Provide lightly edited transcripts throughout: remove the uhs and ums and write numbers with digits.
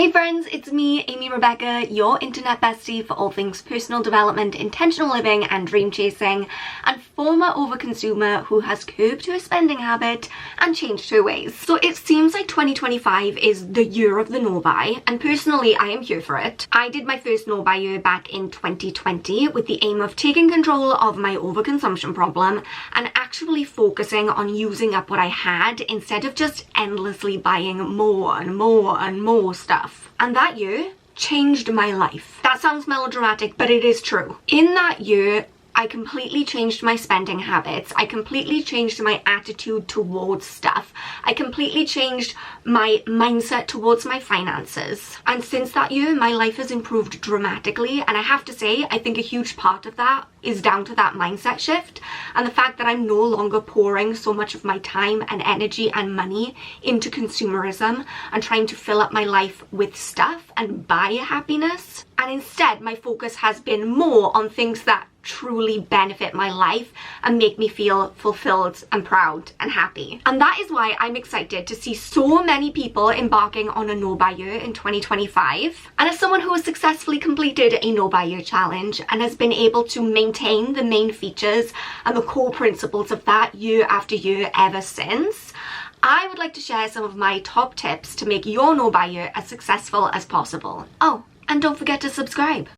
Hey friends, it's me, Amy Rebecca, your internet bestie for all things personal development, intentional living and dream chasing, and former overconsumer who has curbed her spending habit and changed her ways. So it seems like 2025 is the year of the no-buy, and personally I am here for it. I did my first no-buy year back in 2020 with the aim of taking control of my overconsumption problem and actually focusing on using up what I had instead of just endlessly buying more and more and more stuff. And that year changed my life. That sounds melodramatic, but it is true. In that year, I completely changed my spending habits. I completely changed my attitude towards stuff. I completely changed my mindset towards my finances. And since that year, my life has improved dramatically. And I have to say, I think a huge part of that is down to that mindset shift and the fact that I'm no longer pouring so much of my time and energy and money into consumerism and trying to fill up my life with stuff and buy happiness. And instead, my focus has been more on things that truly benefit my life and make me feel fulfilled and proud and happy. And that is why I'm excited to see so many people embarking on a no-buy year in 2025. And as someone who has successfully completed a no-buy year challenge and has been able to maintain the main features and the core principles of that year after year ever since, I would like to share some of my top tips to make your no-buy year as successful as possible. Oh, and don't forget to subscribe.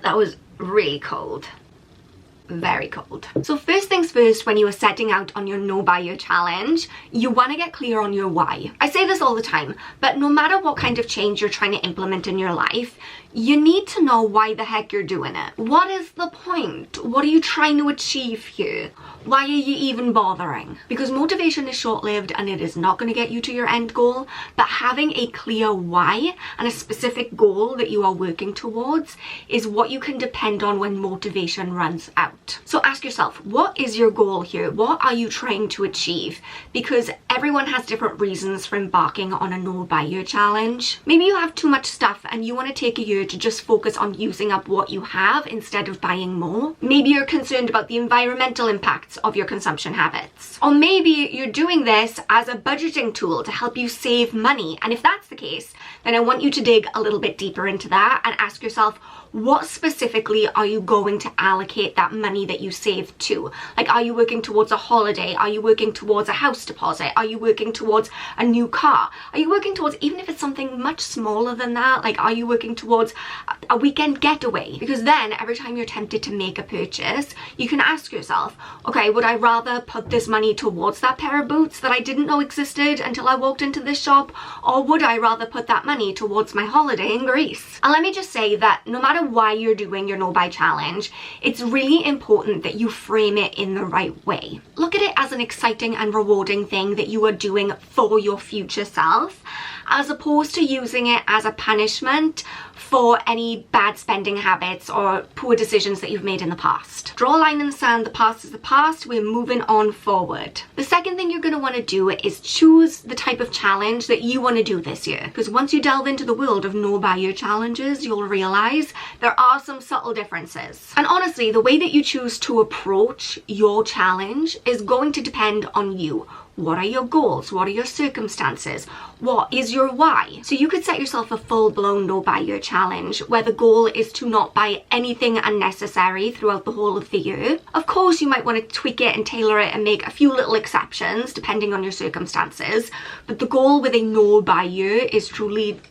That was really cold. Very cold. So first things first, when you are setting out on your no-buy year challenge, you want to get clear on your why. I say this all the time, but no matter what kind of change you're trying to implement in your life, you need to know why the heck you're doing it. What is the point? What are you trying to achieve here? Why are you even bothering? Because motivation is short-lived and it is not going to get you to your end goal, but having a clear why and a specific goal that you are working towards is what you can depend on when motivation runs out. So ask yourself, what is your goal here? What are you trying to achieve? Because everyone has different reasons for embarking on a no-buy year challenge. Maybe you have too much stuff and you want to take a year to just focus on using up what you have instead of buying more. Maybe you're concerned about the environmental impacts of your consumption habits. Or maybe you're doing this as a budgeting tool to help you save money. And if that's the case, then I want you to dig a little bit deeper into that and ask yourself, what specifically are you going to allocate that money that you save to? Like, are you working towards a holiday? Are you working towards a house deposit? Are you working towards a new car? Are you working towards, even if it's something much smaller than that, like are you working towards a weekend getaway? Because then every time you're tempted to make a purchase, you can ask yourself, okay, would I rather put this money towards that pair of boots that I didn't know existed until I walked into this shop? Or would I rather put that money towards my holiday in Greece? And let me just say that no matter why you're doing your no-buy challenge, it's really important that you frame it in the right way. Look at it as an exciting and rewarding thing that you are doing for your future self, as opposed to using it as a punishment for any bad spending habits or poor decisions that you've made in the past. Draw a line in the sand. The past is the past. We're moving on forward. The second thing you're going to want to do is choose the type of challenge that you want to do this year. Because once you delve into the world of no-buy year challenges, you'll realize there are some subtle differences. And honestly, the way that you choose to approach your challenge is going to depend on you. What are your goals? What are your circumstances? What is your why? So you could set yourself a full-blown no-buy year challenge where the goal is to not buy anything unnecessary throughout the whole of the year. Of course, you might want to tweak it and tailor it and make a few little exceptions depending on your circumstances. But the goal with a no-buy year is truly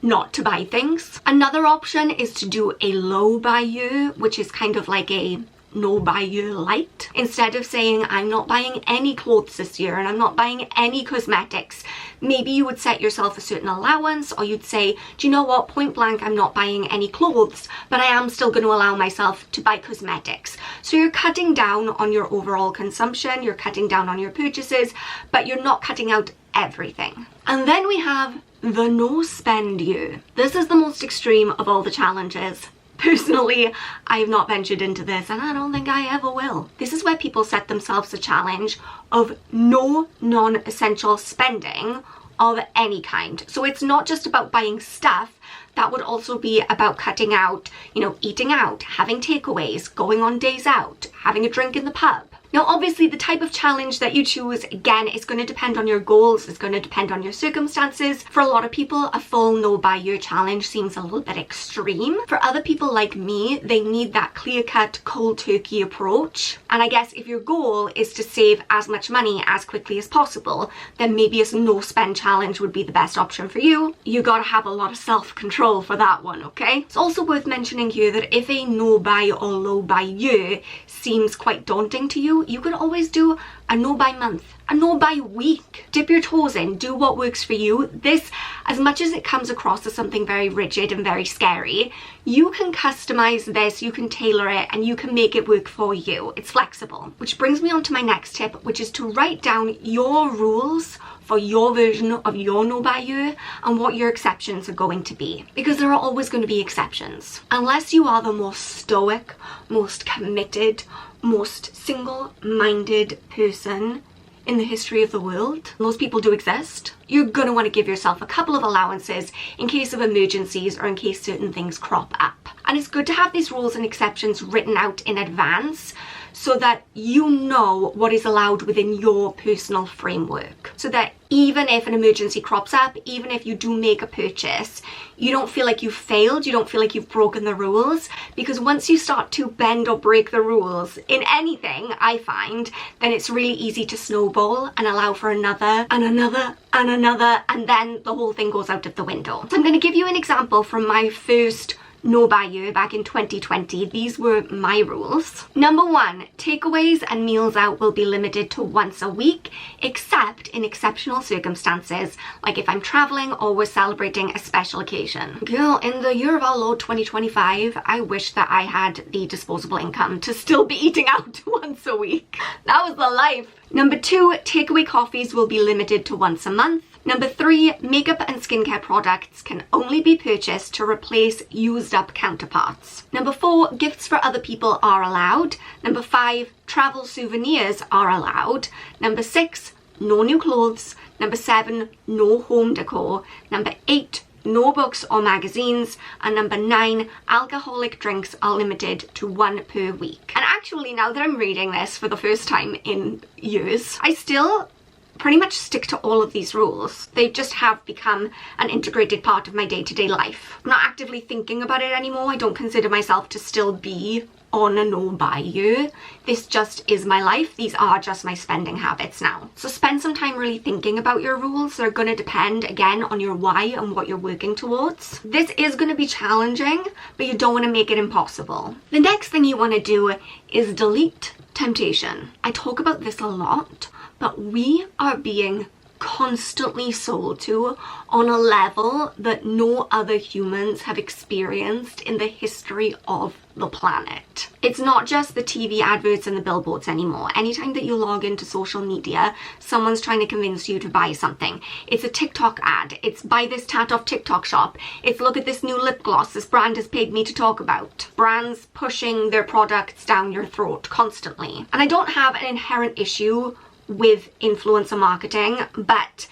not to buy things. Another option is to do a low-buy year, which is kind of like a no-buy year light. Instead of saying I'm not buying any clothes this year and I'm not buying any cosmetics, maybe you would set yourself a certain allowance, or you'd say, do you know what, point blank, I'm not buying any clothes, but I am still going to allow myself to buy cosmetics. So you're cutting down on your overall consumption, you're cutting down on your purchases, but you're not cutting out everything. And then we have the no spend year. This is the most extreme of all the challenges. Personally, I have not ventured into this and I don't think I ever will. This is where people set themselves a challenge of no non-essential spending of any kind. So it's not just about buying stuff, that would also be about cutting out, eating out, having takeaways, going on days out, having a drink in the pub. Now, obviously, the type of challenge that you choose, again, is going to depend on your goals. It's going to depend on your circumstances. For a lot of people, a full no buy year challenge seems a little bit extreme. For other people like me, they need that clear-cut, cold turkey approach. And I guess if your goal is to save as much money as quickly as possible, then maybe a no spend challenge would be the best option for you. You gotta have a lot of self-control for that one, okay? It's also worth mentioning here that if a no buy or low buy year seems quite daunting to you, you could always do a no buy month, a no buy week. Dip your toes in, do what works for you. This, as much as it comes across as something very rigid and very scary, you can customize this, you can tailor it, and you can make it work for you. It's flexible. Which brings me on to my next tip, which is to write down your rules for your version of your no buy year and what your exceptions are going to be. Because there are always going to be exceptions. Unless you are the most stoic, most committed, most single-minded person in the history of the world, those people do exist, you're going to want to give yourself a couple of allowances in case of emergencies or in case certain things crop up. And it's good to have these rules and exceptions written out in advance so that you know what is allowed within your personal framework. So that even if an emergency crops up, even if you do make a purchase, you don't feel like you've failed, you don't feel like you've broken the rules, because once you start to bend or break the rules in anything, I find, then it's really easy to snowball and allow for another and another and another, and then the whole thing goes out of the window. So I'm going to give you an example from my first no buy year back in 2020. These were my rules. Number 1, takeaways and meals out will be limited to once a week, except in exceptional circumstances, like if I'm traveling or we're celebrating a special occasion. Girl, in the year of our Lord 2025, I wish that I had the disposable income to still be eating out once a week. That was the life. Number 2, takeaway coffees will be limited to once a month. Number 3, makeup and skincare products can only be purchased to replace used up counterparts. Number 4, gifts for other people are allowed. Number 5, travel souvenirs are allowed. Number 6, no new clothes. Number 7, no home decor. Number 8, no books or magazines. And number 9, alcoholic drinks are limited to 1 per week. And actually, now that I'm reading this for the first time in years, I still pretty much stick to all of these rules. They just have become an integrated part of my day-to-day life. I'm not actively thinking about it anymore. I don't consider myself to still be on a no buy year. This just is my life. These are just my spending habits now. So spend some time really thinking about your rules. They're going to depend again on your why and what you're working towards. This is going to be challenging, but you don't want to make it impossible. The next thing you want to do is delete temptation. I talk about this a lot, but we are being constantly sold to on a level that no other humans have experienced in the history of the planet. It's not just the TV adverts and the billboards anymore. Anytime that you log into social media, someone's trying to convince you to buy something. It's a TikTok ad. It's buy this tat off TikTok shop. It's look at this new lip gloss this brand has paid me to talk about. Brands pushing their products down your throat constantly. And I don't have an inherent issue with influencer marketing, but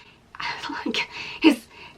like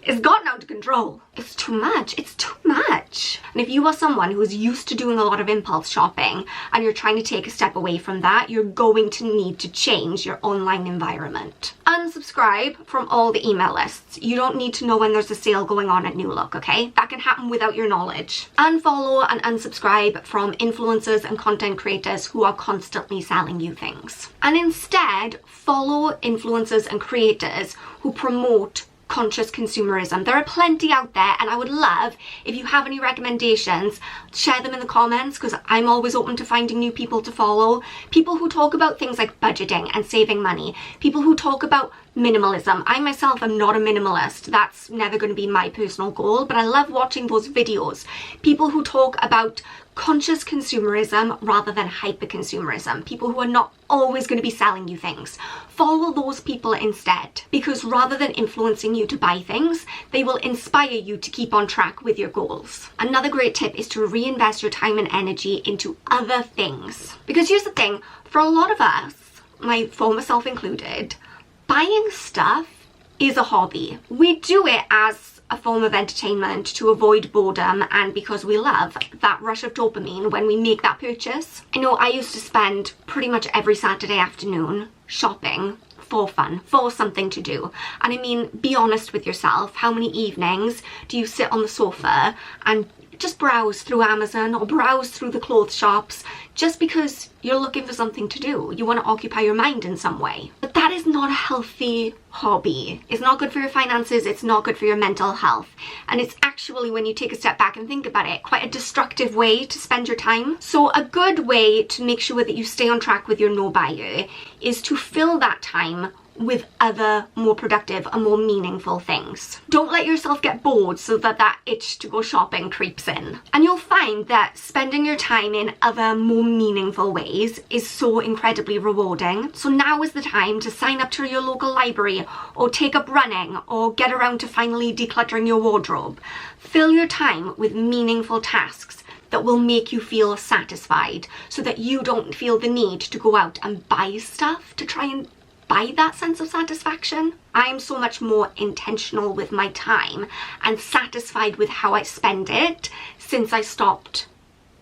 it's gotten out of control. It's too much. It's too much. And if you are someone who is used to doing a lot of impulse shopping and you're trying to take a step away from that, you're going to need to change your online environment. Unsubscribe from all the email lists. You don't need to know when there's a sale going on at New Look, okay? That can happen without your knowledge. Unfollow and unsubscribe from influencers and content creators who are constantly selling you things. And instead, follow influencers and creators who promote conscious consumerism. There are plenty out there, and I would love if you have any recommendations, share them in the comments, because I'm always open to finding new people to follow. People who talk about things like budgeting and saving money. People who talk about minimalism. I myself am not a minimalist. That's never going to be my personal goal, but I love watching those videos. People who talk about conscious consumerism rather than hyper consumerism. People who are not always going to be selling you things. Follow those people instead, because rather than influencing you to buy things, they will inspire you to keep on track with your goals. Another great tip is to reinvest your time and energy into other things. Because here's the thing, for a lot of us, my former self included, buying stuff is a hobby. We do it as a form of entertainment to avoid boredom and because we love that rush of dopamine when we make that purchase. I know I used to spend pretty much every Saturday afternoon shopping for fun, for something to do. And I mean, be honest with yourself. How many evenings do you sit on the sofa and just browse through Amazon or browse through the clothes shops just because you're looking for something to do? You want to occupy your mind in some way. But that is not a healthy hobby. It's not good for your finances, it's not good for your mental health. And it's actually, when you take a step back and think about it, quite a destructive way to spend your time. So a good way to make sure that you stay on track with your no buy year is to fill that time with other more productive and more meaningful things. Don't let yourself get bored so that itch to go shopping creeps in. And you'll find that spending your time in other more meaningful ways is so incredibly rewarding. So now is the time to sign up to your local library or take up running or get around to finally decluttering your wardrobe. Fill your time with meaningful tasks that will make you feel satisfied so that you don't feel the need to go out and buy stuff to try and buy that sense of satisfaction. I'm so much more intentional with my time and satisfied with how I spend it since I stopped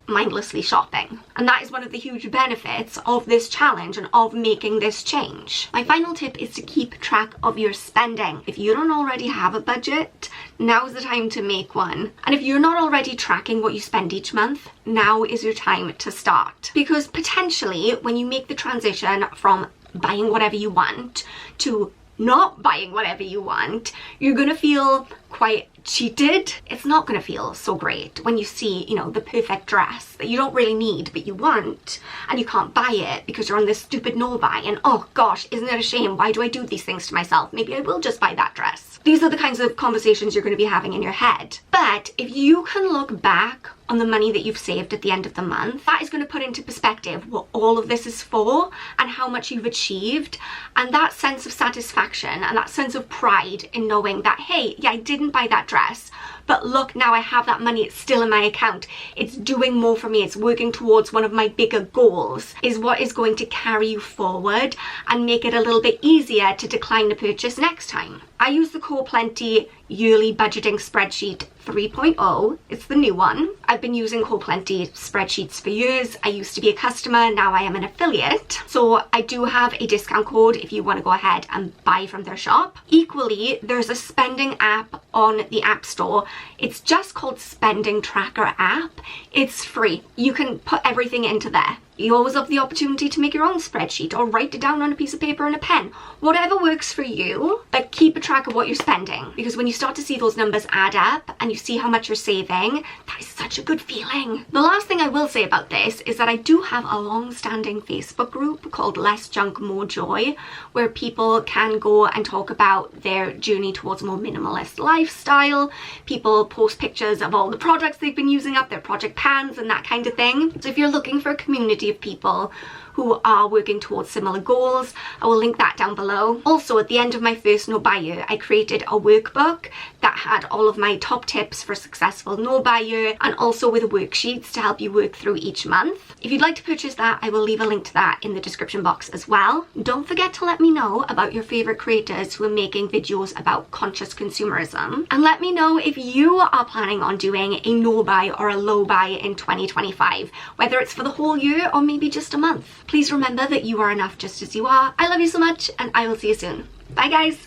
mindlessly shopping. And that is one of the huge benefits of this challenge and of making this change. My final tip is to keep track of your spending. If you don't already have a budget, now's the time to make one. And if you're not already tracking what you spend each month, now is your time to start. Because potentially when you make the transition from buying whatever you want to not buying whatever you want, you're gonna feel quite cheated. It's not gonna feel so great when you see, you know, the perfect dress that you don't really need but you want and you can't buy it because you're on this stupid no buy, and oh gosh, isn't it a shame? Why do I do these things to myself? Maybe I will just buy that dress. These are the kinds of conversations you're going to be having in your head. But if you can look back on the money that you've saved at the end of the month, that is going to put into perspective what all of this is for and how much you've achieved, and that sense of satisfaction and that sense of pride in knowing that, hey, yeah, I didn't buy that dress, but look, now I have that money, it's still in my account, it's doing more for me, it's working towards one of my bigger goals, is what is going to carry you forward and make it a little bit easier to decline the purchase next time. I use the Core Plenty yearly budgeting spreadsheet 3.0. It's the new one. I've been using Core Plenty spreadsheets for years. I used to be a customer, now I am an affiliate. So I do have a discount code if you want to go ahead and buy from their shop. Equally, there's a spending app on the App Store. It's just called Spending Tracker app. It's free. You can put everything into there. You always have the opportunity to make your own spreadsheet or write it down on a piece of paper and a pen. Whatever works for you, but keep a track of what you're spending. Because when you start to see those numbers add up and you see how much you're saving, that is such a good feeling. The last thing I will say about this is that I do have a long-standing Facebook group called Less Junk, More Joy, where people can go and talk about their journey towards a more minimalist lifestyle. People post pictures of all the products they've been using up, their project pans and that kind of thing. So if you're looking for a community of people who are working towards similar goals, I will link that down below. Also, at the end of my first no buy year, I created a workbook that had all of my top tips for successful no buy year, and also with worksheets to help you work through each month. If you'd like to purchase that, I will leave a link to that in the description box as well. Don't forget to let me know about your favorite creators who are making videos about conscious consumerism, and let me know if you are planning on doing a no buy or a low buy in 2025, whether it's for the whole year or maybe just a month. Please remember that you are enough just as you are. I love you so much, and I will see you soon. Bye guys!